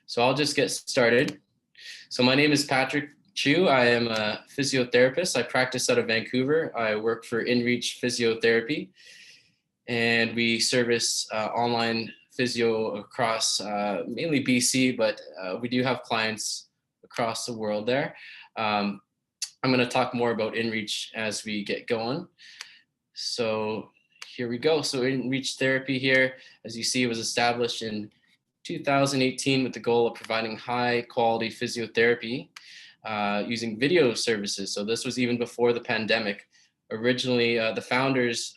So I'll just get started. So my name is Patrick Chiu. I am a physiotherapist. I practice out of Vancouver. I work for InReach Physiotherapy, and we service online physio across mainly BC, but we do have clients across the world there. I'm going to talk more about InReach as we get going. So here we go. So InReach Therapy here, as you see, was established in 2018 with the goal of providing high quality physiotherapy using video services. So this was even before the pandemic. Originally, the founders,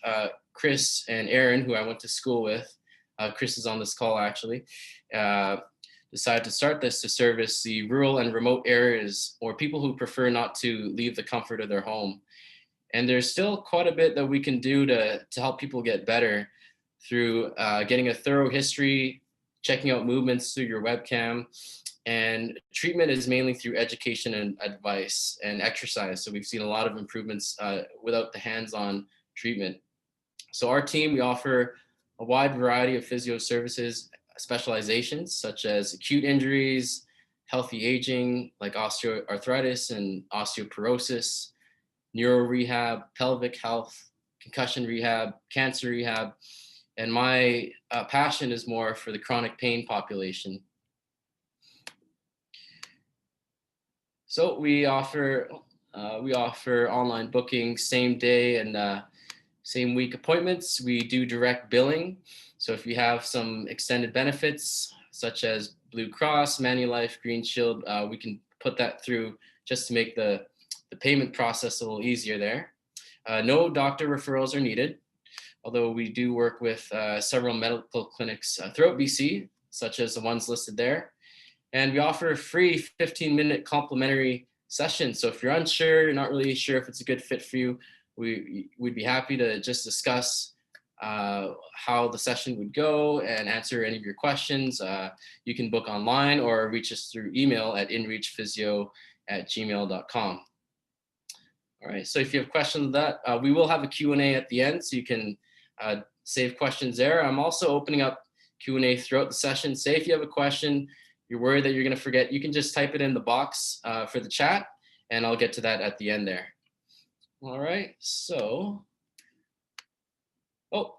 Chris and Aaron, who I went to school with, Chris is on this call actually, decided to start this to service the rural and remote areas or people who prefer not to leave the comfort of their home. And there's still quite a bit that we can do to help people get better through getting a thorough history, checking out movements through your webcam, and treatment is mainly through education and advice and exercise. So we've seen a lot of improvements without the hands-on treatment. So our team, we offer a wide variety of physio services, specializations such as acute injuries, healthy aging like osteoarthritis and osteoporosis, neuro rehab, pelvic health, concussion rehab, cancer rehab, and my passion is more for the chronic pain population. So we offer online booking, same day and same week appointments. We do direct billing. So if you have some extended benefits such as Blue Cross, Manulife, Green Shield, we can put that through just to make the payment process a little easier there. No doctor referrals are needed, although we do work with several medical clinics throughout BC, such as the ones listed there. And we offer a free 15-minute complimentary session. So if you're unsure, you're not really sure if it's a good fit for you, we'd be happy to just discuss how the session would go and answer any of your questions. You can book online or reach us through email at inreachphysio@gmail.com. All right, so if you have questions on that, we will have a Q&A at the end, so you can save questions there. I'm also opening up Q&A throughout the session. Say if you have a question, you're worried that you're gonna forget, you can just type it in the box for the chat, and I'll get to that at the end there. All right, so,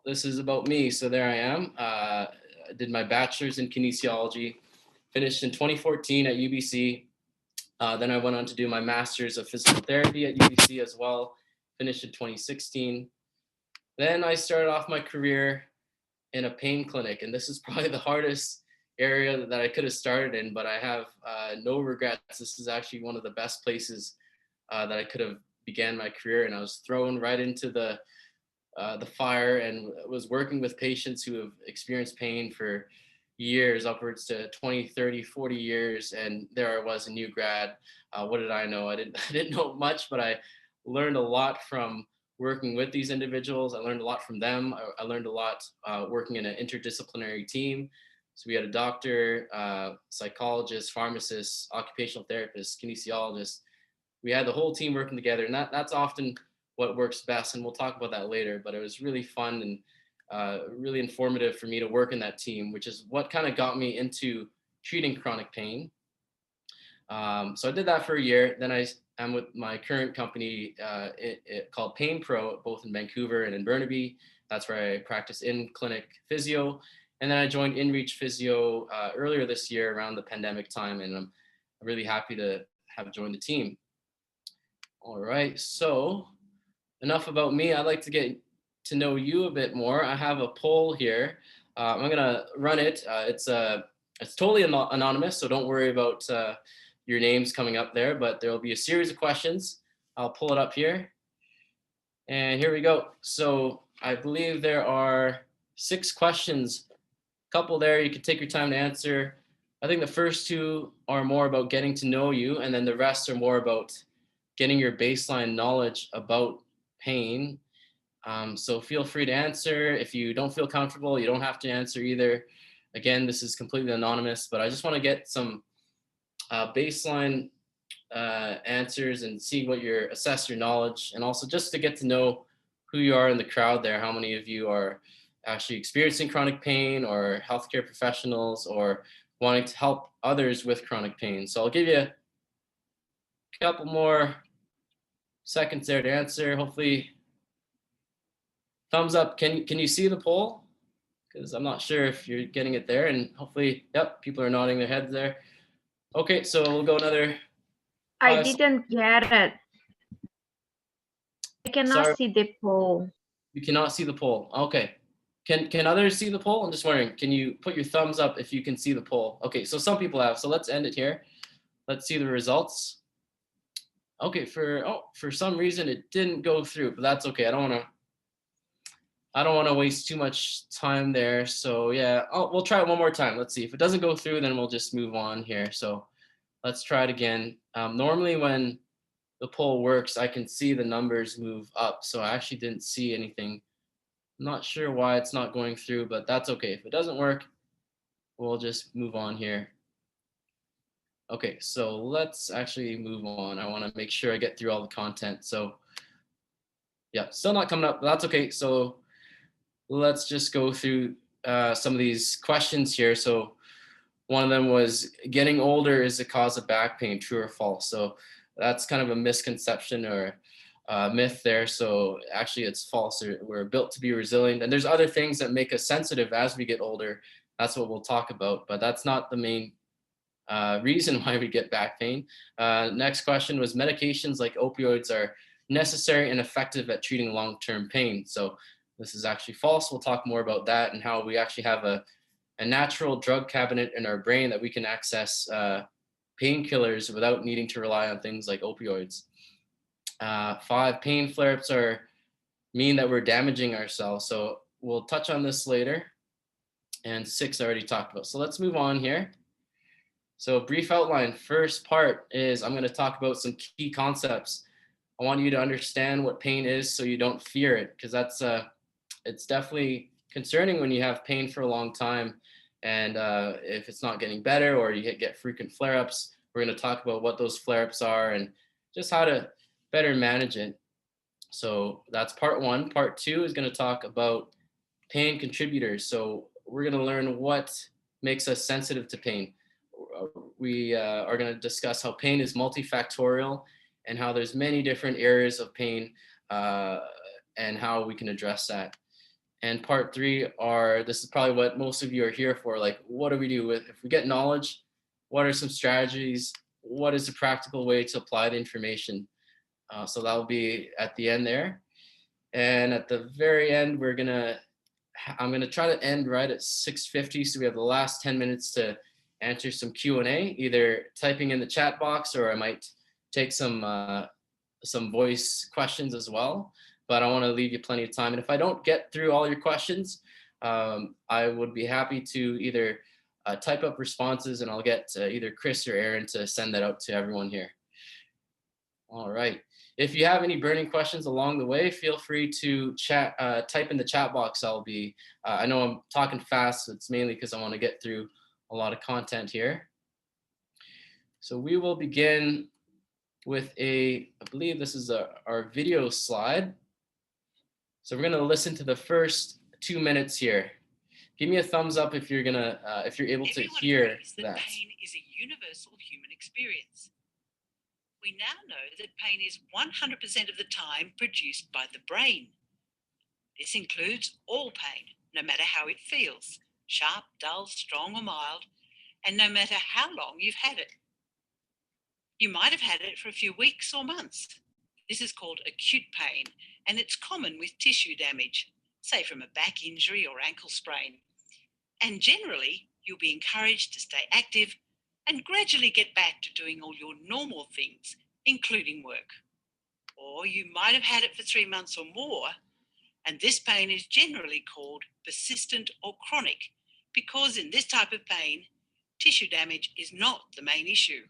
this is about me. So there I am. I did my bachelor's in kinesiology, finished in 2014 at UBC. Then I went on to do my master's of physical therapy at UBC as well, finished in 2016. Then I started off my career in a pain clinic, and this is probably the hardest area that I could have started in, but I have no regrets. This is actually one of the best places that I could have began my career, and I was thrown right into the fire and was working with patients who have experienced pain for years, upwards to 20, 30, 40 years. And there I was, a new grad. What did I know? I didn't know much, but I learned a lot from working with these individuals. I learned a lot from them. I learned a lot working in an interdisciplinary team. So we had a doctor, psychologist, pharmacist, occupational therapist, kinesiologist. We had the whole team working together, and that's often what works best, and we'll talk about that later. But it was really fun and really informative for me to work in that team, which is what kind of got me into treating chronic pain. So I did that for a year. Then I'm with my current company called Pain Pro, both in Vancouver and in Burnaby. That's where I practice in clinic physio. And then I joined InReach Physio earlier this year around the pandemic time, and I'm really happy to have joined the team. All right, so enough about me. I'd like to get to know you a bit more. I have a poll here. I'm gonna run it. It's totally anonymous, so don't worry about your names coming up there, but there will be a series of questions. I'll pull it up here. And here we go. So I believe there are 6 questions. A couple there you can take your time to answer. I think the first 2 are more about getting to know you, and then the rest are more about getting your baseline knowledge about pain. So feel free to answer. If you don't feel comfortable, you don't have to answer either. Again, this is completely anonymous, but I just want to get some baseline answers and see what assess your knowledge, and also just to get to know who you are in the crowd there. How many of you are actually experiencing chronic pain, or healthcare professionals, or wanting to help others with chronic pain. So I'll give you a couple more seconds there to answer. Hopefully, thumbs up. Can you see the poll? Because I'm not sure if you're getting it there. And hopefully, yep, people are nodding their heads there. Okay, so we'll go another. I didn't get it. I cannot see the poll. You cannot see the poll. Okay. Can others see the poll? I'm just wondering, can you put your thumbs up if you can see the poll? Okay, so some people have. So let's end it here. Let's see the results. Okay, for some reason it didn't go through, but that's okay. I don't want to waste too much time there. So yeah, we'll try it one more time. Let's see. If it doesn't go through, then we'll just move on here. So let's try it again. Normally when the poll works, I can see the numbers move up. So I actually didn't see anything. I'm not sure why it's not going through, but that's okay. If it doesn't work, we'll just move on here. Okay, so let's actually move on. I want to make sure I get through all the content. So yeah, still not coming up, but that's okay. So let's just go through some of these questions here. So one of them was, getting older is a cause of back pain, true or false? So that's kind of a misconception or myth there. So actually it's false. We're built to be resilient. And there's other things that make us sensitive as we get older. That's what we'll talk about, but that's not the main reason why we get back pain. Next question was, medications like opioids are necessary and effective at treating long-term pain. So this is actually false. We'll talk more about that and how we actually have a natural drug cabinet in our brain that we can access painkillers without needing to rely on things like opioids. 5, pain flare-ups mean that we're damaging ourselves. So we'll touch on this later. And 6 I already talked about. So let's move on here. So brief outline. First part is I'm going to talk about some key concepts. I want you to understand what pain is so you don't fear it, because it's definitely concerning when you have pain for a long time. And if it's not getting better or you get frequent flare-ups, we're going to talk about what those flare-ups are and just how to better manage it. So that's part 1. Part 2 is going to talk about pain contributors. So we're going to learn what makes us sensitive to pain. We are going to discuss how pain is multifactorial and how there's many different areas of pain and how we can address that. And part 3 this is probably what most of you are here for. Like, what do we do if we get knowledge? What are some strategies? What is a practical way to apply the information? So that'll be at the end there. And at the very end, I'm gonna try to end right at 6:50. So we have the last 10 minutes to answer some Q&A, either typing in the chat box, or I might take some voice questions as well. But I want to leave you plenty of time. And if I don't get through all your questions, I would be happy to either type up responses, and I'll get either Chris or Aaron to send that out to everyone here. All right. If you have any burning questions along the way, feel free to type in the chat box. I know I'm talking fast, so it's mainly because I want to get through a lot of content here. So we will begin with I believe this is our video slide. So we're gonna listen to the first 2 minutes here. Give me a thumbs up if you're able to hear that. Pain is a universal human experience. We now know that pain is 100% of the time produced by the brain. This includes all pain, no matter how it feels, sharp, dull, strong or mild, and no matter how long you've had it. You might have had it for a few weeks or months. This is called acute pain, and it's common with tissue damage, say from a back injury or ankle sprain. And generally, you'll be encouraged to stay active and gradually get back to doing all your normal things, including work. Or you might have had it for 3 months or more, and this pain is generally called persistent or chronic, because in this type of pain, tissue damage is not the main issue.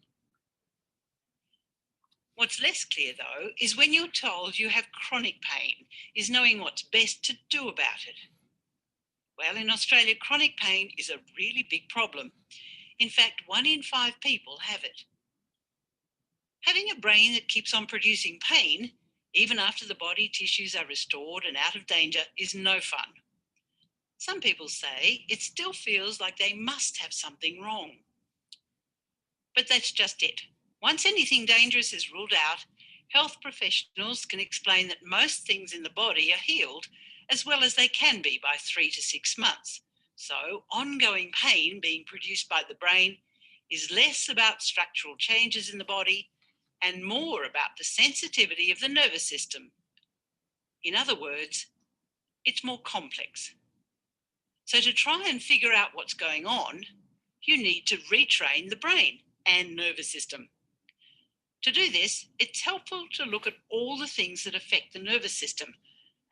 What's less clear, though, is when you're told you have chronic pain, is knowing what's best to do about it. Well, in Australia, chronic pain is a really big problem. In fact, 1 in 5 people have it. Having a brain that keeps on producing pain, even after the body tissues are restored and out of danger, is no fun. Some people say it still feels like they must have something wrong. But that's just it. Once anything dangerous is ruled out, health professionals can explain that most things in the body are healed as well as they can be by 3 to 6 months. So, ongoing pain being produced by the brain is less about structural changes in the body and more about the sensitivity of the nervous system. In other words, it's more complex. So, to try and figure out what's going on, you need to retrain the brain and nervous system. To do this, it's helpful to look at all the things that affect the nervous system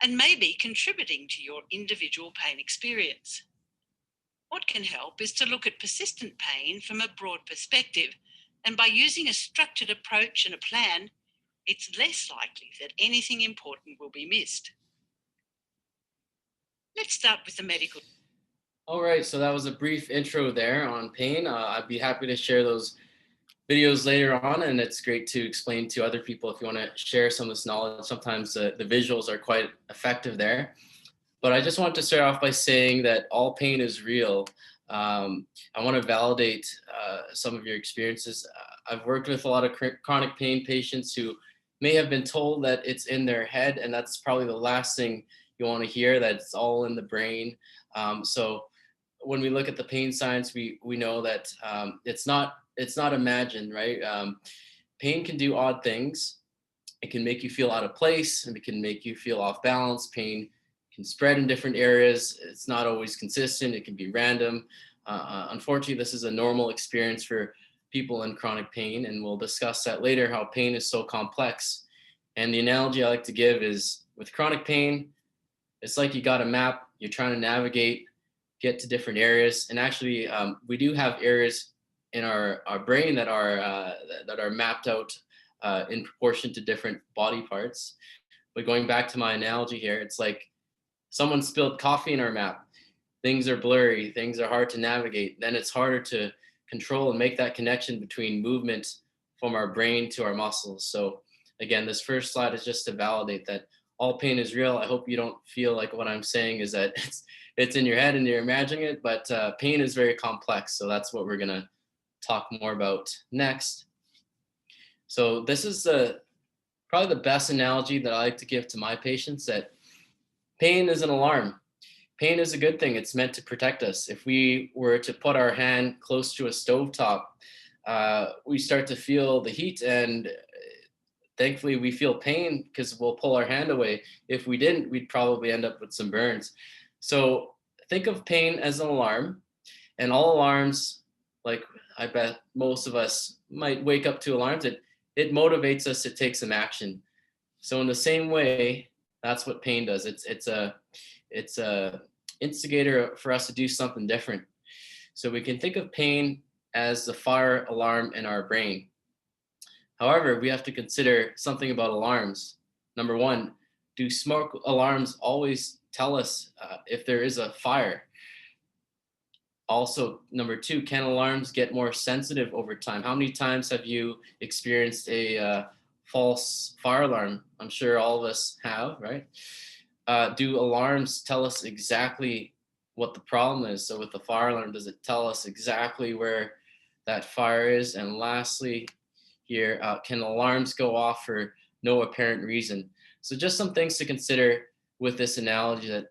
and may be contributing to your individual pain experience. What can help is to look at persistent pain from a broad perspective, and by using a structured approach and a plan, it's less likely that anything important will be missed. Let's start with the medical. All right, so that was a brief intro there on pain. I'd be happy to share those videos later on, and it's great to explain to other people if you want to share some of this knowledge. Sometimes the visuals are quite effective there. But I just want to start off by saying that all pain is real. I want to validate some of your experiences. I've worked with a lot of chronic pain patients who may have been told that it's in their head, and that's probably the last thing you want to hear, that it's all in the brain. So when we look at the pain science, we know that it's not imagined, right? Pain can do odd things. It can make you feel out of place, and it can make you feel off balance. Pain can spread in different areas. It's not always consistent. It can be random. Unfortunately, this is a normal experience for people in chronic pain, and we'll discuss that later, how pain is so complex. And the analogy I like to give is with chronic pain, it's like you got a map, you're trying to navigate, get to different areas. And actually, we do have areas in our brain that are mapped out in proportion to different body parts. But going back to my analogy here, it's like someone spilled coffee in our map. Things are blurry, things are hard to navigate. Then it's harder to control and make that connection between movement from our brain to our muscles. So again, this first slide is just to validate that all pain is real. I hope you don't feel like what I'm saying is that it's in your head and you're imagining it, but pain is very complex. So that's what we're gonna talk more about next. So this is probably the best analogy that I like to give to my patients, that pain is an alarm. Pain is a good thing. It's meant to protect us. If we were to put our hand close to a stovetop, we start to feel the heat, and thankfully we feel pain because we'll pull our hand away. If we didn't, we'd probably end up with some burns. So think of pain as an alarm, and all alarms, like I bet most of us might wake up to alarms, it motivates us to take some action. So in the same way, that's what pain does. It's a instigator for us to do something different. So we can think of pain as the fire alarm in our brain. However, we have to consider something about alarms. Number one, do smoke alarms always tell us if there is a fire? Also, number two, can alarms get more sensitive over time? How many times have you experienced a false fire alarm? I'm sure all of us have, right? Do alarms tell us exactly what the problem is? So with the fire alarm, does it tell us exactly where that fire is? And lastly, here, can alarms go off for no apparent reason? So just some things to consider with this analogy, that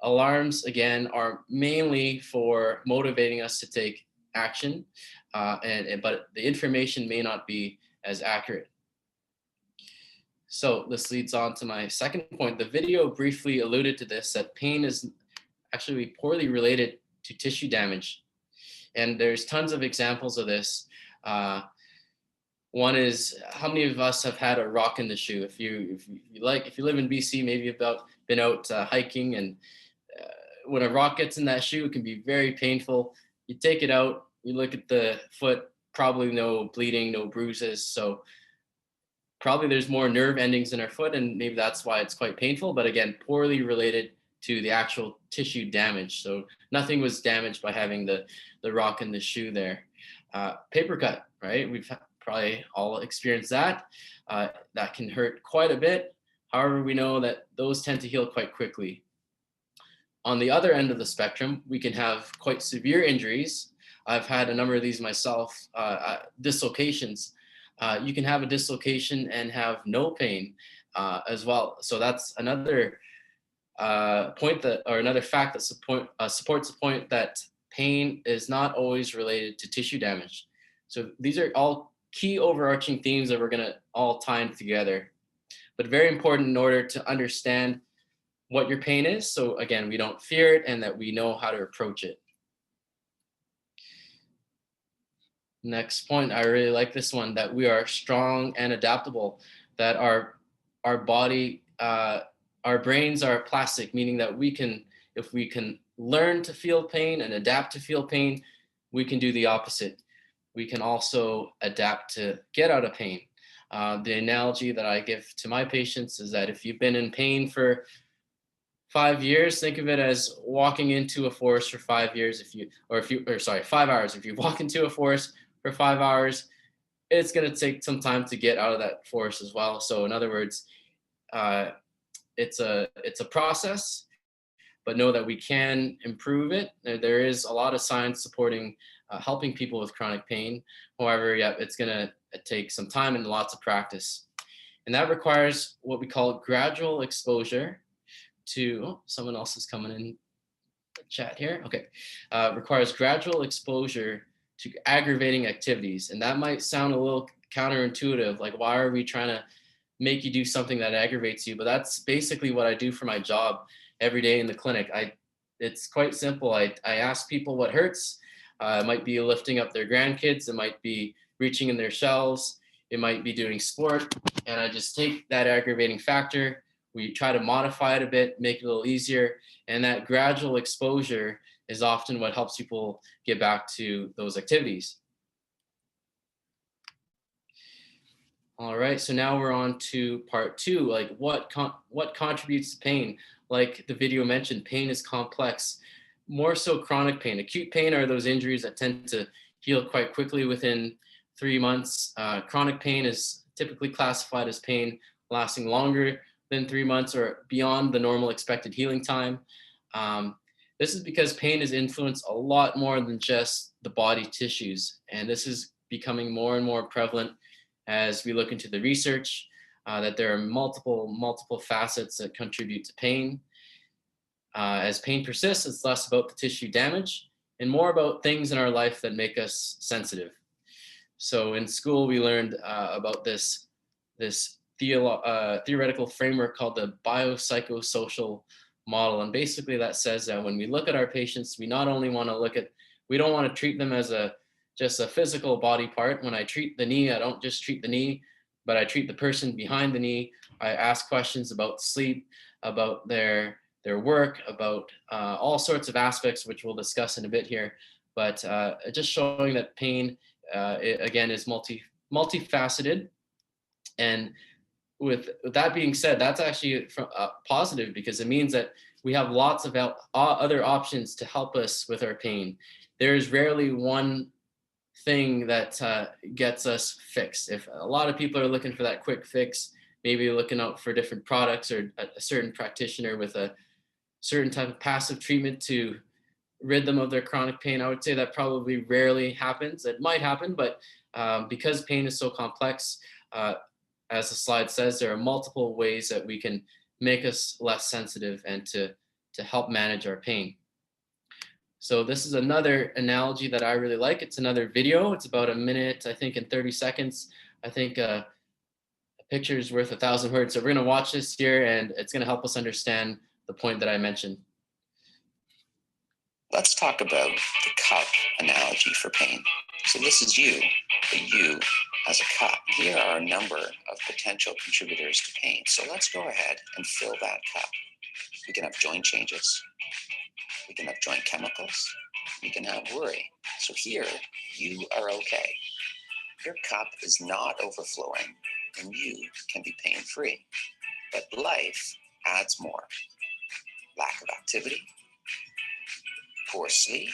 alarms, again, are mainly for motivating us to take action, but the information may not be as accurate. So this leads on to my second point. The video briefly alluded to this, that pain is actually poorly related to tissue damage. And there's tons of examples of this. One is, how many of us have had a rock in the shoe? If you live in BC, maybe you've been out hiking, and when a rock gets in that shoe, it can be very painful. You take it out, you look at the foot, probably no bleeding, no bruises. So probably there's more nerve endings in our foot, and maybe that's why it's quite painful. But again, poorly related to the actual tissue damage. So nothing was damaged by having the rock in the shoe there. Paper cut, right? We've probably all experienced that. That can hurt quite a bit. However, we know that those tend to heal quite quickly. On the other end of the spectrum, we can have quite severe injuries. I've had a number of these myself, dislocations. You can have a dislocation and have no pain as well. So that's another point that, or another fact that supports the point that pain is not always related to tissue damage. So these are all key overarching themes that we're going to all tie in together, but very important in order to understand what your pain is. So again, we don't fear it and that we know how to approach it. Next point, I really like this one, that we are strong and adaptable, that our body, our brains are plastic, meaning that we can, if we can learn to feel pain and adapt to feel pain, we can do the opposite. We can also adapt to get out of pain. The analogy that I give to my patients is that if you've been in pain for 5 years, think of it as walking into a forest for 5 years. 5 hours. If you walk into a forest for 5 hours, it's going to take some time to get out of that forest as well. So in other words, it's a process, but know that we can improve it. There is a lot of science supporting helping people with chronic pain. However, yeah, it's going to take some time and lots of practice. And that requires what we call gradual exposure to, someone else is coming in the chat here. Okay. Requires gradual exposure to aggravating activities. And that might sound a little counterintuitive. Like, why are we trying to make you do something that aggravates you? But that's basically what I do for my job every day in the clinic. It's quite simple. I ask people what hurts. It might be lifting up their grandkids. It might be reaching in their shelves. It might be doing sport. And I just take that aggravating factor. We try to modify it a bit, make it a little easier. And that gradual exposure is often what helps people get back to those activities. All right, so now we're on to part two, like what contributes to pain? Like the video mentioned, pain is complex, more so chronic pain. Acute pain are those injuries that tend to heal quite quickly within 3 months. Chronic pain is typically classified as pain lasting longer than 3 months or beyond the normal expected healing time. This is because pain is influenced a lot more than just the body tissues. And this is becoming more and more prevalent as we look into the research, that there are multiple facets that contribute to pain. As pain persists, it's less about the tissue damage and more about things in our life that make us sensitive. So in school, we learned about this theoretical framework called the biopsychosocial model. And basically that says that when we look at our patients, we not only want to we don't want to treat them as just a physical body part. When I treat the knee, I don't just treat the knee, but I treat the person behind the knee. I ask questions about sleep, about their work, about all sorts of aspects, which we'll discuss in a bit here. But just showing that pain, again, is multifaceted. And with that being said, that's actually positive, because it means that we have lots of other options to help us with our pain. There's rarely one thing that gets us fixed. If a lot of people are looking for that quick fix, maybe looking out for different products or a certain practitioner with a certain type of passive treatment to rid them of their chronic pain, I would say that probably rarely happens. It might happen, but because pain is so complex, as the slide says, there are multiple ways that we can make us less sensitive and to help manage our pain. So this is another analogy that I really like. It's another video. It's about a minute, I think, and 30 seconds. I think a picture is worth 1,000 words. So we're going to watch this here, and it's going to help us understand the point that I mentioned. Let's talk about the cup analogy for pain. So this is you, but you as a cup. Here are a number of potential contributors to pain. So let's go ahead and fill that cup. We can have joint changes. We can have joint chemicals. We can have worry. So here, you are okay. Your cup is not overflowing, and you can be pain-free. But life adds more. Lack of activity, poor sleep,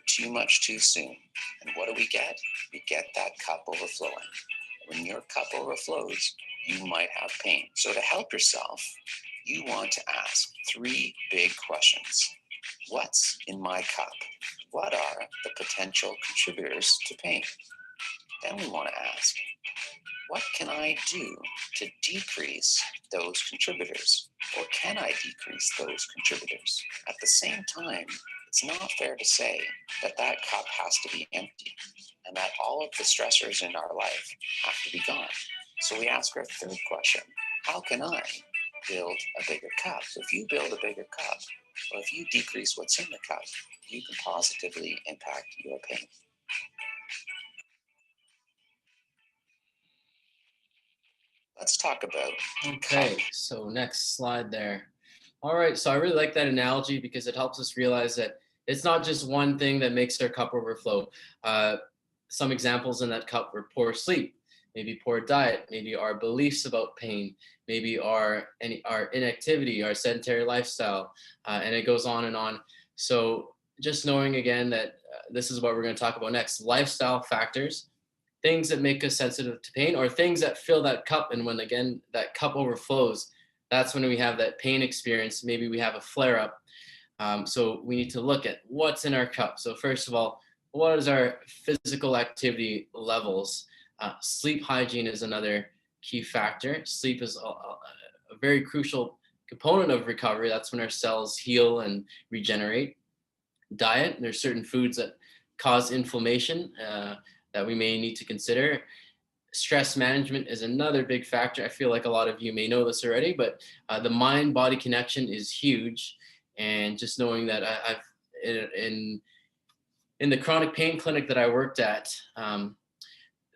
too much too soon. And what do? We get that cup overflowing. When your cup overflows, you might have pain. So to help yourself, you want to ask 3 big questions. What's in my cup? What are the potential contributors to pain? Then we want to ask, what can I do to decrease those contributors? Or can I decrease those contributors? At the same time, it's not fair to say that that cup has to be empty and that all of the stressors in our life have to be gone. So we ask our third question, how can I build a bigger cup? If you build a bigger cup, or if you decrease what's in the cup, you can positively impact your pain. Let's talk about Okay, so next slide there. All right, so I really like that analogy because it helps us realize that it's not just one thing that makes our cup overflow. Some examples in that cup were poor sleep, maybe poor diet, maybe our beliefs about pain, maybe our inactivity, our sedentary lifestyle, and it goes on and on. So just knowing again that this is what we're going to talk about next, lifestyle factors, things that make us sensitive to pain or things that fill that cup. And when, again, that cup overflows, that's when we have that pain experience. Maybe we have a flare up. So we need to look at what's in our cup. So first of all, what is our physical activity levels? Sleep hygiene is another key factor. Sleep is a very crucial component of recovery. That's when our cells heal and regenerate. Diet, there's certain foods that cause inflammation that we may need to consider. Stress management is another big factor. I feel like a lot of you may know this already, but the mind-body connection is huge. And just knowing that I've in the chronic pain clinic that I worked at,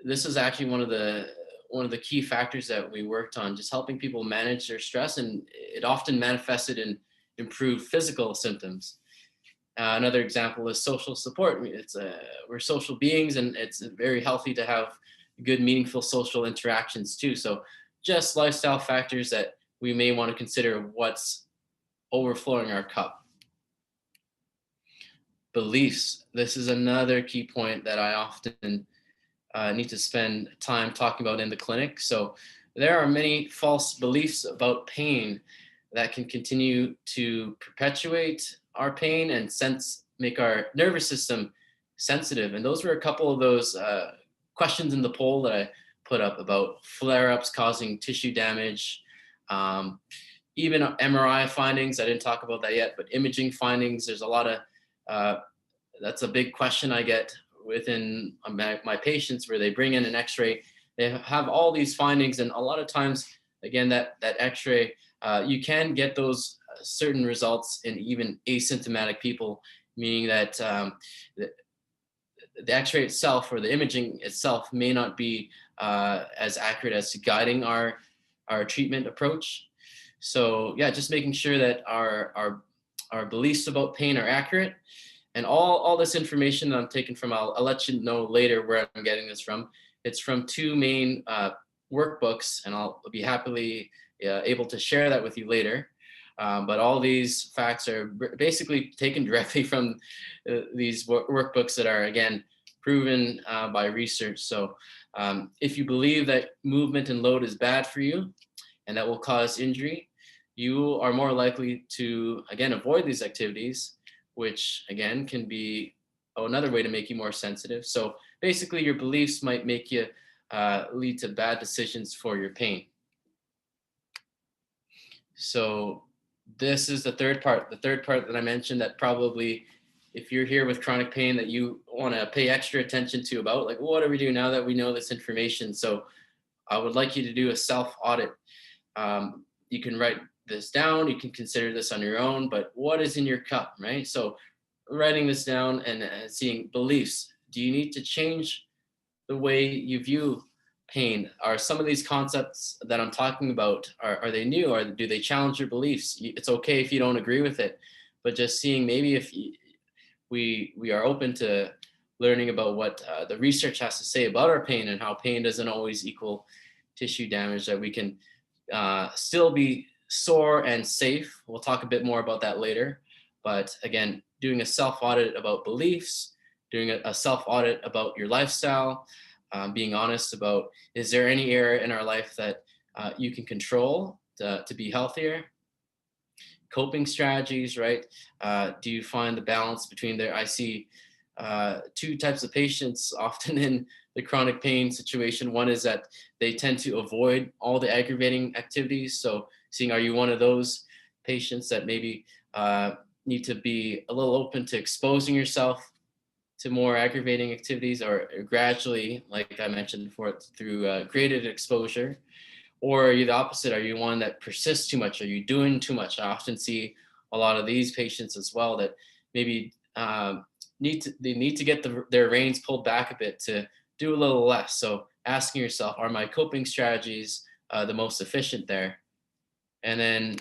this is actually one of the key factors that we worked on, just helping people manage their stress, and it often manifested in improved physical symptoms. Another example is social support. We're social beings, and it's very healthy to have good, meaningful social interactions too. So just lifestyle factors that we may want to consider what's overflowing our cup. Beliefs. This is another key point that I often need to spend time talking about in the clinic. So there are many false beliefs about pain that can continue to perpetuate our pain and make our nervous system sensitive. And those were a couple of those questions in the poll that I put up about flare-ups causing tissue damage, even MRI findings. I didn't talk about that yet, but imaging findings, there's a lot of, that's a big question I get within my patients, where they bring in an x-ray, they have all these findings, and a lot of times, again, that x-ray, you can get those certain results in even asymptomatic people, meaning that the x-ray itself or the imaging itself may not be as accurate as to guiding our treatment approach. So yeah, just making sure that our beliefs about pain are accurate. And all this information that I'm taking from, I'll let you know later where I'm getting this from. It's from 2 main workbooks, and I'll be happily able to share that with you later. But all these facts are basically taken directly from these workbooks that are, again, proven by research. So if you believe that movement and load is bad for you and that will cause injury, you are more likely to, again, avoid these activities, which again can be another way to make you more sensitive. So basically your beliefs might make you lead to bad decisions for your pain. So this is the third part that I mentioned, that probably if you're here with chronic pain that you want to pay extra attention to, about like, what do we do now that we know this information? So I would like you to do a self-audit. You can write this down, you can consider this on your own, but what is in your cup, right? So writing this down and seeing beliefs. Do you need to change the way you view pain? Are some of these concepts that I'm talking about, are they new, or do they challenge your beliefs? It's okay if you don't agree with it, but just seeing maybe if we are open to learning about what the research has to say about our pain, and how pain doesn't always equal tissue damage, that we can still be sore and safe. We'll talk a bit more about that later. But again, doing a self-audit about beliefs, doing a self-audit about your lifestyle, being honest about, is there any area in our life that you can control to be healthier? coping strategies, right? Do you find the balance between there? I see two types of patients often in the chronic pain situation. One is that they tend to avoid all the aggravating activities. So seeing, are you one of those patients that maybe need to be a little open to exposing yourself to more aggravating activities, or gradually, like I mentioned before, through graded exposure? Or are you the opposite? Are you one that persists too much? Are you doing too much? I often see a lot of these patients as well that maybe need to get their reins pulled back a bit to do a little less. So asking yourself, are my coping strategies the most efficient there? And then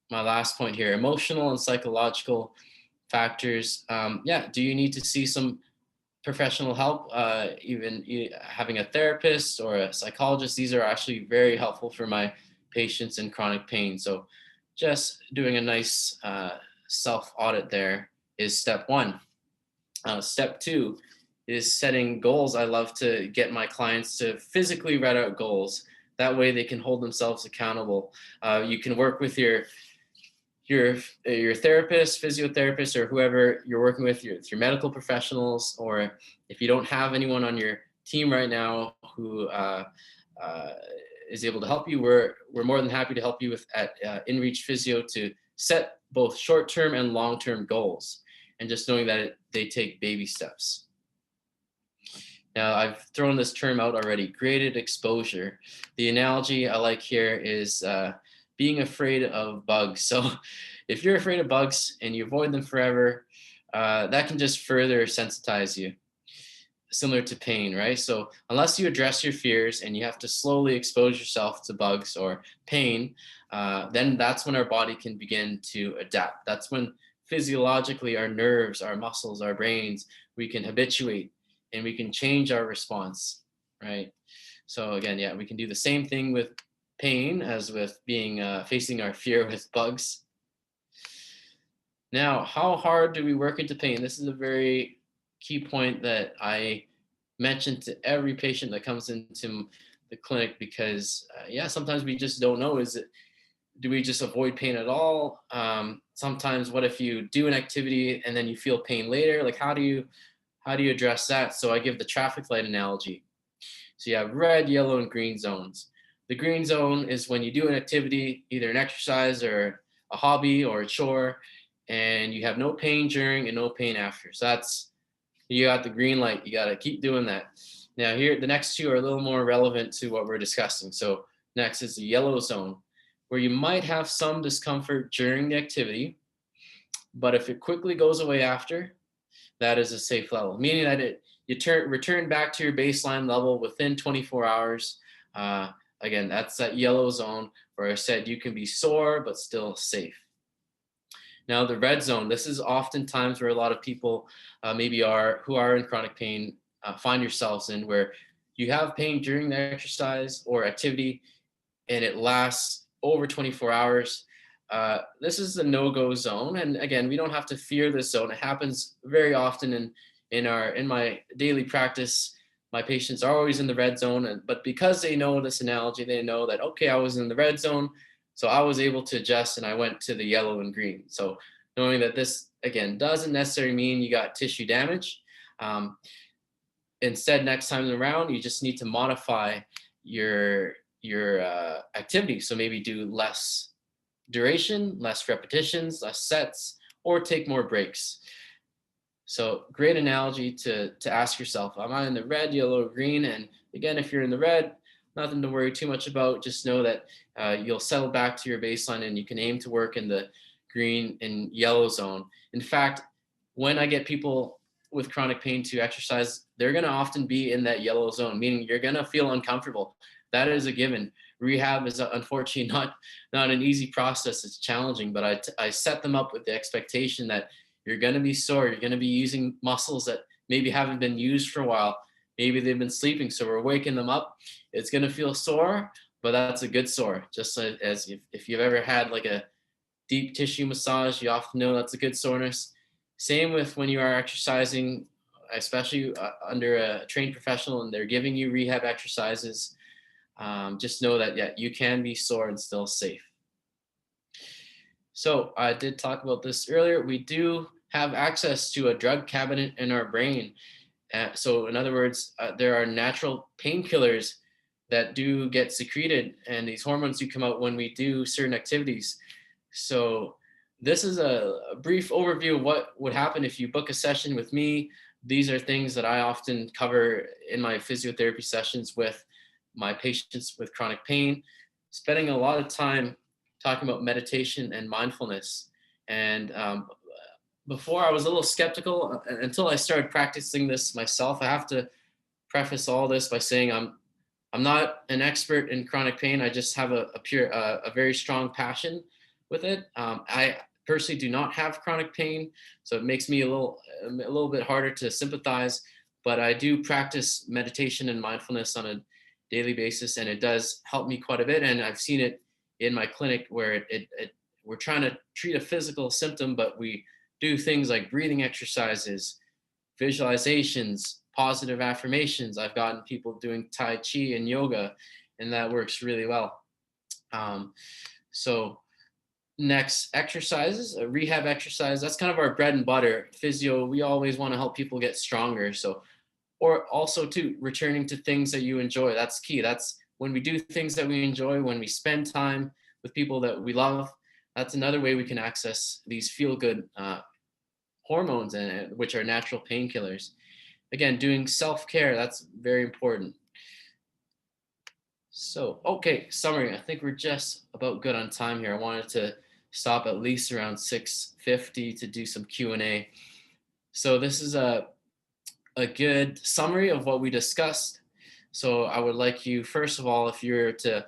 my last point here, emotional and psychological factors. Yeah, do you need to see some professional help, even having a therapist or a psychologist? These are actually very helpful for my patients in chronic pain. So just doing a nice self audit there is step one. Step two is setting goals. I love to get my clients to physically write out goals. That way they can hold themselves accountable. You can work with your therapist, physiotherapist, or whoever you're working with, your medical professionals, or if you don't have anyone on your team right now who is able to help you, we're more than happy to help you with at InReach Physio to set both short-term and long-term goals, and just knowing that they take baby steps. Now, I've thrown this term out already, graded exposure. The analogy I like here is being afraid of bugs. So if you're afraid of bugs and you avoid them forever, that can just further sensitize you, similar to pain, right? So unless you address your fears and you have to slowly expose yourself to bugs or pain, then that's when our body can begin to adapt. That's when physiologically our nerves, our muscles, our brains, we can habituate and we can change our response, right? So again, yeah, we can do the same thing with pain as with being facing our fear with bugs. Now, how hard do we work into pain? This is a very key point that I mention to every patient that comes into the clinic, because yeah, sometimes we just don't know. Do we just avoid pain at all? Sometimes what if you do an activity and then you feel pain later? Like how do you address that? So I give the traffic light analogy. So you have red, yellow, and green zones. The green zone is when you do an activity, either an exercise or a hobby or a chore, and you have no pain during and no pain after. So that's, you got the green light. You got to keep doing that. Now here, the next two are a little more relevant to what we're discussing. So next is the yellow zone, where you might have some discomfort during the activity, but if it quickly goes away after, that is a safe level, meaning that return back to your baseline level within 24 hours. Again, that's that yellow zone where I said you can be sore but still safe. Now the red zone, this is oftentimes where a lot of people who are in chronic pain find yourselves in, where you have pain during the exercise or activity and it lasts over 24 hours. This is the no-go zone. And again, we don't have to fear this zone. It happens very often in my daily practice. My patients are always in the red zone, but because they know this analogy, they know that, okay, I was in the red zone, so I was able to adjust and I went to the yellow and green. So knowing that this, again, doesn't necessarily mean you got tissue damage. Instead, next time around, you just need to modify your activity. So maybe do less duration, less repetitions, less sets, or take more breaks. So great analogy to ask yourself, am I in the red, yellow, green? And again, if you're in the red, nothing to worry too much about. Just know that you'll settle back to your baseline and you can aim to work in the green and yellow zone. In fact, when I get people with chronic pain to exercise, they're going to often be in that yellow zone, meaning you're going to feel uncomfortable. That is a given. Rehab is unfortunately not an easy process. It's challenging, but I set them up with the expectation that you're going to be sore. You're going to be using muscles that maybe haven't been used for a while. Maybe they've been sleeping, so we're waking them up. It's going to feel sore, but that's a good sore. Just as if you've ever had like a deep tissue massage, you often know that's a good soreness. Same with when you are exercising, especially under a trained professional and they're giving you rehab exercises. Just know that, yeah, you can be sore and still safe. So I did talk about this earlier. We do have access to a drug cabinet in our brain. So in other words, there are natural painkillers that do get secreted, and these hormones do come out when we do certain activities. So this is a brief overview of what would happen if you book a session with me. These are things that I often cover in my physiotherapy sessions with my patients with chronic pain, spending a lot of time talking about meditation and mindfulness. And before I was a little skeptical until I started practicing this myself. I have to preface all this by saying I'm not an expert in chronic pain. I just have a very strong passion with it. I personally do not have chronic pain, so it makes me a little bit harder to sympathize. But I do practice meditation and mindfulness on a daily basis, and it does help me quite a bit. And I've seen it in my clinic where we're trying to treat a physical symptom, but we do things like breathing exercises, visualizations, positive affirmations. I've gotten people doing Tai Chi and yoga, and that works really well. So next, exercises, rehab exercise. That's kind of our bread and butter. Physio, we always want to help people get stronger. So, or also too, returning to things that you enjoy. That's key. That's when we do things that we enjoy, when we spend time with people that we love. That's another way we can access these feel-good hormones, which are natural painkillers. Again, doing self-care, that's very important. So, okay, summary. I think we're just about good on time here. I wanted to stop at least around 6:50 to do some Q&A. So this is a good summary of what we discussed. So I would like you, first of all, if you're to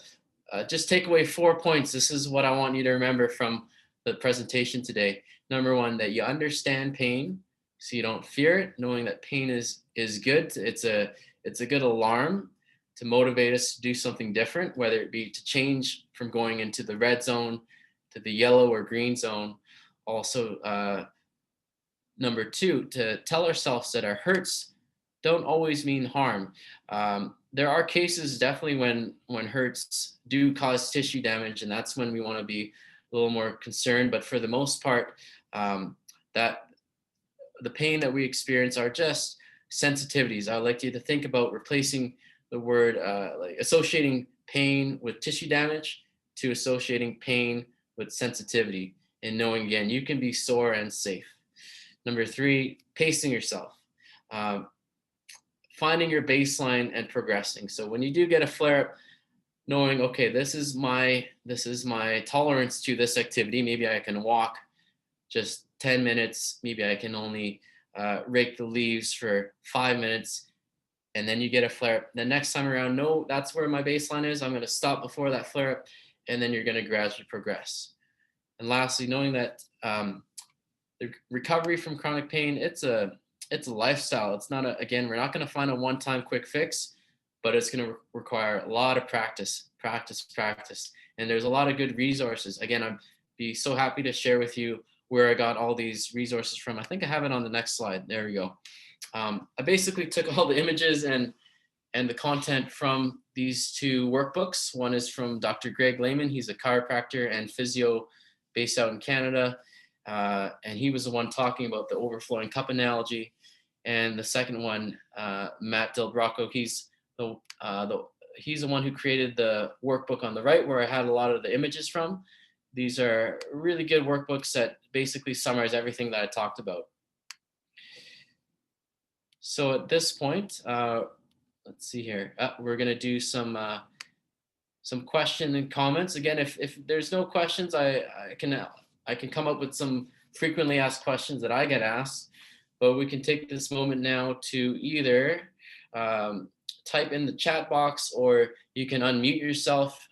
just take away 4 points, this is what I want you to remember from the presentation today. Number one, that you understand pain, so you don't fear it, knowing that pain is good. It's a good alarm to motivate us to do something different, whether it be to change from going into the red zone to the yellow or green zone. Also, number two, to tell ourselves that our hurts don't always mean harm. There are cases definitely when hurts do cause tissue damage, and that's when we want to be a little more concerned. But for the most part, that the pain that we experience are just sensitivities. I would like you to think about replacing the word, like associating pain with tissue damage to associating pain with sensitivity, and knowing again, you can be sore and safe. Number three, pacing yourself. Finding your baseline and progressing. So when you do get a flare up, knowing, okay, this is my tolerance to this activity. Maybe I can walk just 10 minutes. Maybe I can only rake the leaves for 5 minutes. And then you get a flare up. The next time around, no, that's where my baseline is. I'm going to stop before that flare up, and then you're going to gradually progress. And lastly, knowing that the recovery from chronic pain, it's a lifestyle. It's not again, we're not going to find a one-time quick fix, but it's going to require a lot of practice. And there's a lot of good resources. Again, I'd be so happy to share with you where I got all these resources from. I think I have it on the next slide. There we go. I basically took all the images and the content from these two workbooks. One is from Dr. Greg Lehman. He's a chiropractor and physio based out in Canada. And he was the one talking about the overflowing cup analogy. And the second one, Matt Del Brocco, he's the one who created the workbook on the right, where I had a lot of the images from. These are really good workbooks that basically summarize everything that I talked about. So at this point, let's see here. We're going to do some questions and comments. Again, if there's no questions, I can come up with some frequently asked questions that I get asked, but we can take this moment now to either type in the chat box, or you can unmute yourself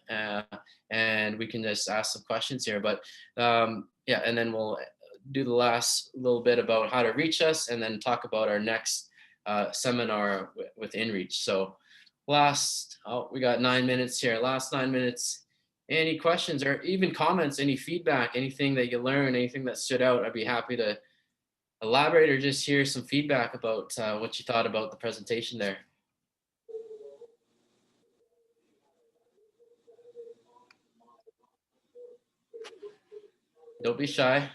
and we can just ask some questions here. But yeah, and then we'll do the last little bit about how to reach us, and then talk about our next seminar with InReach. So we got 9 minutes here. Last 9 minutes. Any questions or even comments, any feedback, anything that you learned, anything that stood out, I'd be happy to elaborate or just hear some feedback about what you thought about the presentation there. Don't be shy.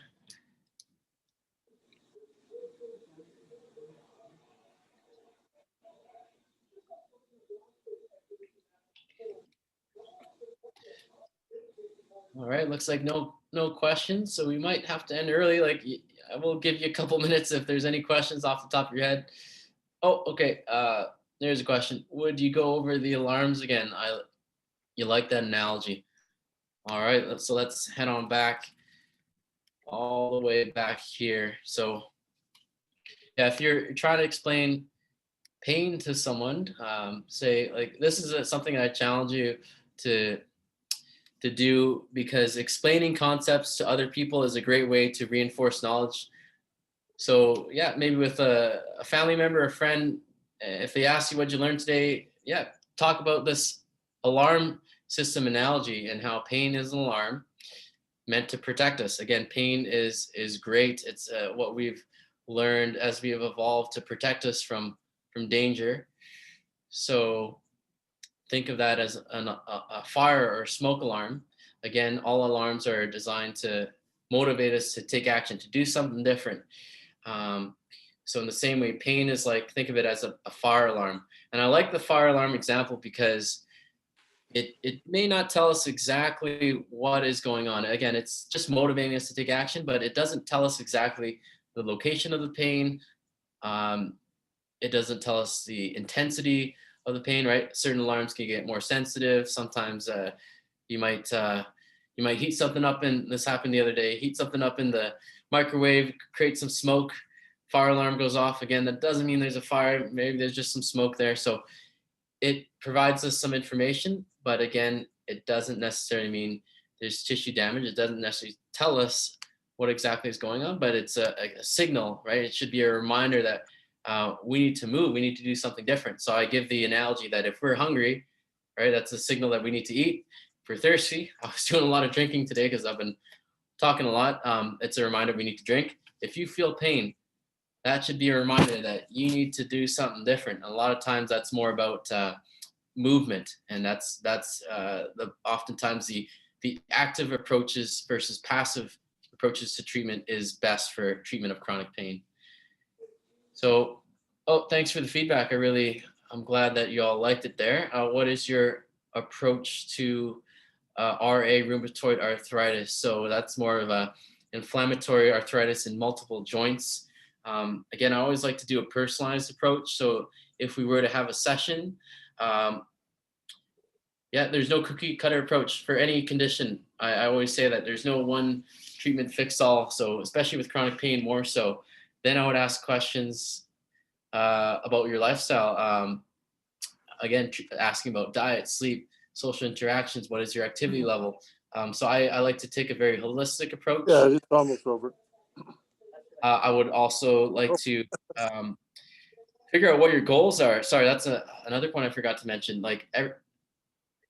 All right, looks like no questions, so we might have to end early. Like I will give you a couple minutes if there's any questions off the top of your head. Oh, okay. There's a question. Would you go over the alarms again? You like that analogy. All right, so let's head on back all the way back here. So yeah, if you're trying to explain pain to someone, say like this is something I challenge you to do, because explaining concepts to other people is a great way to reinforce knowledge. So yeah, maybe with a family member, a friend, if they ask you what you learned today, yeah, talk about this alarm system analogy and how pain is an alarm meant to protect us. Again, pain is great. It's what we've learned as we have evolved to protect us from danger. So think of that as a fire or smoke alarm. Again, all alarms are designed to motivate us to take action, to do something different. So in the same way, pain is like, think of it as a fire alarm. And I like the fire alarm example because it may not tell us exactly what is going on. Again, it's just motivating us to take action, but it doesn't tell us exactly the location of the pain. Um, it doesn't tell us the intensity of the pain, right? Certain alarms can get more sensitive. Sometimes you might heat something up, and this happened the other day, heat something up in the microwave, create some smoke, fire alarm goes off. Again, that doesn't mean there's a fire. Maybe there's just some smoke there. So it provides us some information, but again, it doesn't necessarily mean there's tissue damage. It doesn't necessarily tell us what exactly is going on, but it's a signal, right? It should be a reminder that we need to move. We need to do something different. So I give the analogy that if we're hungry, right, that's a signal that we need to eat. If we're thirsty, I was doing a lot of drinking today because I've been talking a lot. It's a reminder we need to drink. If you feel pain, that should be a reminder that you need to do something different. A lot of times that's more about movement, and that's oftentimes the active approaches versus passive approaches to treatment is best for treatment of chronic pain. So, oh, thanks for the feedback. I'm glad that you all liked it there. What is your approach to RA, rheumatoid arthritis? So that's more of a inflammatory arthritis in multiple joints. Again, I always like to do a personalized approach. So if we were to have a session, yeah, there's no cookie cutter approach for any condition. I always say that there's no one treatment fix all. So especially with chronic pain, more so. Then I would ask questions about your lifestyle. Again, asking about diet, sleep, social interactions. What is your activity level? So I like to take a very holistic approach. Yeah, it's almost over. I would also like to figure out what your goals are. Sorry, that's another point I forgot to mention. Like,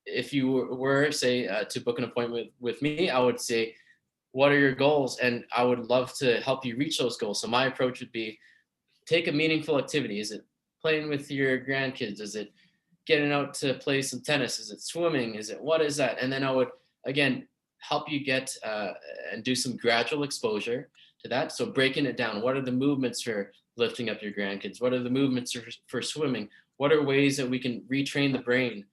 if you were say to book an appointment with me, I would say, what are your goals? And I would love to help you reach those goals. So my approach would be, take a meaningful activity. Is it playing with your grandkids? Is it getting out to play some tennis? Is it swimming? Is it, what is that? And then I would, again, help you get and do some gradual exposure to that. So breaking it down, what are the movements for lifting up your grandkids? What are the movements for swimming? What are ways that we can retrain the brain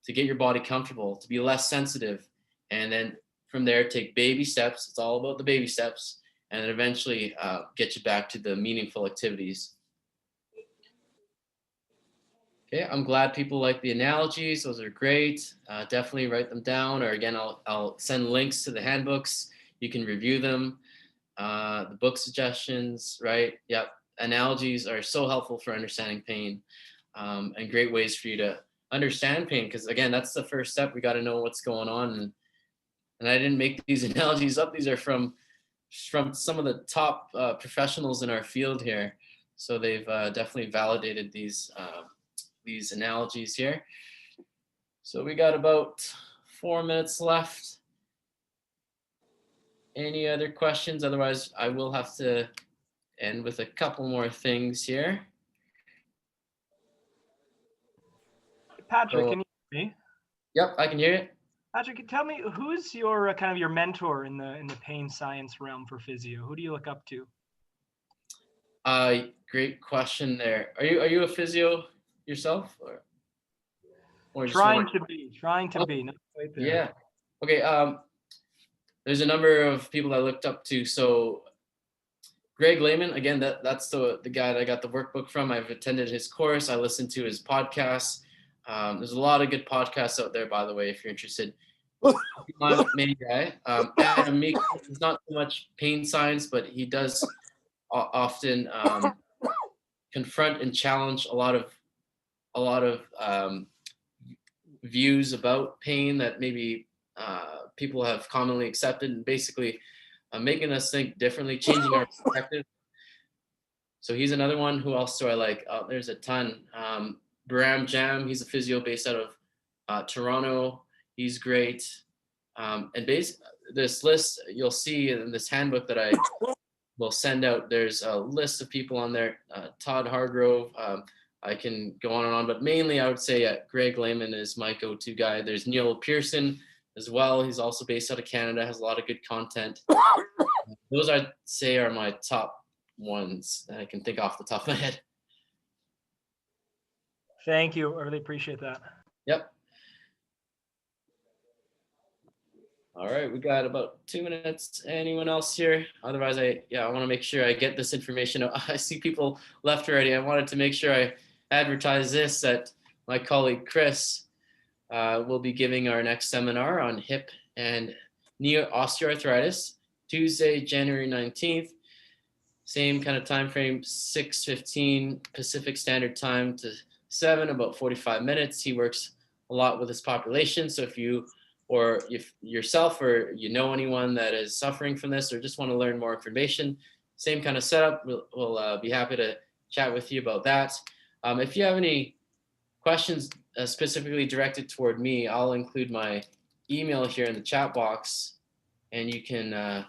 to get your body comfortable, to be less sensitive? And then from there, take baby steps. It's all about the baby steps, and then eventually get you back to the meaningful activities. Okay, I'm glad people like the analogies. Those are great. Definitely write them down, or again, I'll send links to the handbooks. You can review them. The book suggestions, right? Yep. Analogies are so helpful for understanding pain, and great ways for you to understand pain. Because again, that's the first step. We got to know what's going on. And I didn't make these analogies up. These are from some of the top professionals in our field here. So they've definitely validated these analogies here. So we got about 4 minutes left. Any other questions? Otherwise, I will have to end with a couple more things here. Patrick, So, can you hear me? yep, I can hear you. Patrick, tell me, who's your kind of your mentor in the pain science realm for physio? Who do you look up to? Great question there. Are you a physio yourself, or just Trying wanna- to be, not quite there. Yeah. Okay. There's a number of people I looked up to. So Greg Lehman, again, that's the guy that I got the workbook from. I've attended his course. I listened to his podcasts. There's a lot of good podcasts out there, by the way, if you're interested. My main guy, Adam Meek, is not so much pain science, but he does often confront and challenge a lot of views about pain that maybe people have commonly accepted, and basically making us think differently, changing our perspective. So he's another one. Who else do I like? There's a ton. Baram Jam, he's a physio based out of Toronto. He's great. And this list you'll see in this handbook that I will send out, there's a list of people on there. Todd Hargrove, I can go on and on, but mainly I would say Greg Lehman is my go-to guy. There's Neil Pearson as well. He's also based out of Canada, has a lot of good content. Those I'd say are my top ones that I can think off the top of my head. Thank you. I really appreciate that. Yep. All right, we got about 2 minutes. Anyone else here? Otherwise, I want to make sure I get this information. I see people left already. I wanted to make sure I advertise this, that my colleague Chris will be giving our next seminar on hip and knee osteoarthritis, Tuesday, January 19th. Same kind of time frame, 6:15 Pacific Standard Time to 7, about 45 minutes. He works a lot with his population. So if you or if yourself or you know anyone that is suffering from this or just want to learn more information, same kind of setup. We'll be happy to chat with you about that. If you have any questions specifically directed toward me, I'll include my email here in the chat box, and you can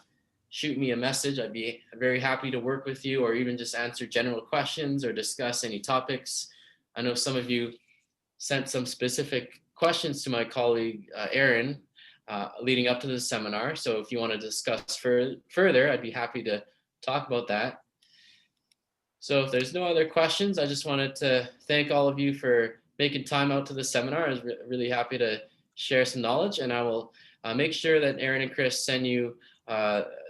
shoot me a message. I'd be very happy to work with you, or even just answer general questions or discuss any topics. I know some of you sent some specific questions to my colleague Aaron leading up to the seminar. So if you want to discuss further, I'd be happy to talk about that. So if there's no other questions, I just wanted to thank all of you for making time out to the seminar. I was really happy to share some knowledge, and I will make sure that Aaron and Chris send you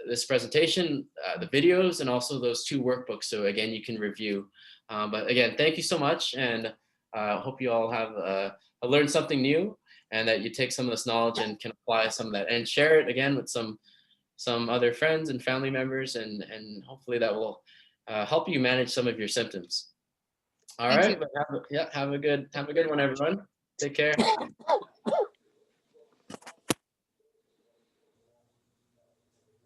this presentation, the videos, and also those 2 workbooks. So again, you can review. But again, thank you so much, and hope you all have learned something new, and that you take some of this knowledge and can apply some of that and share it again with some other friends and family members, and hopefully that will help you manage some of your symptoms. All right, but have a good one, everyone. Take care.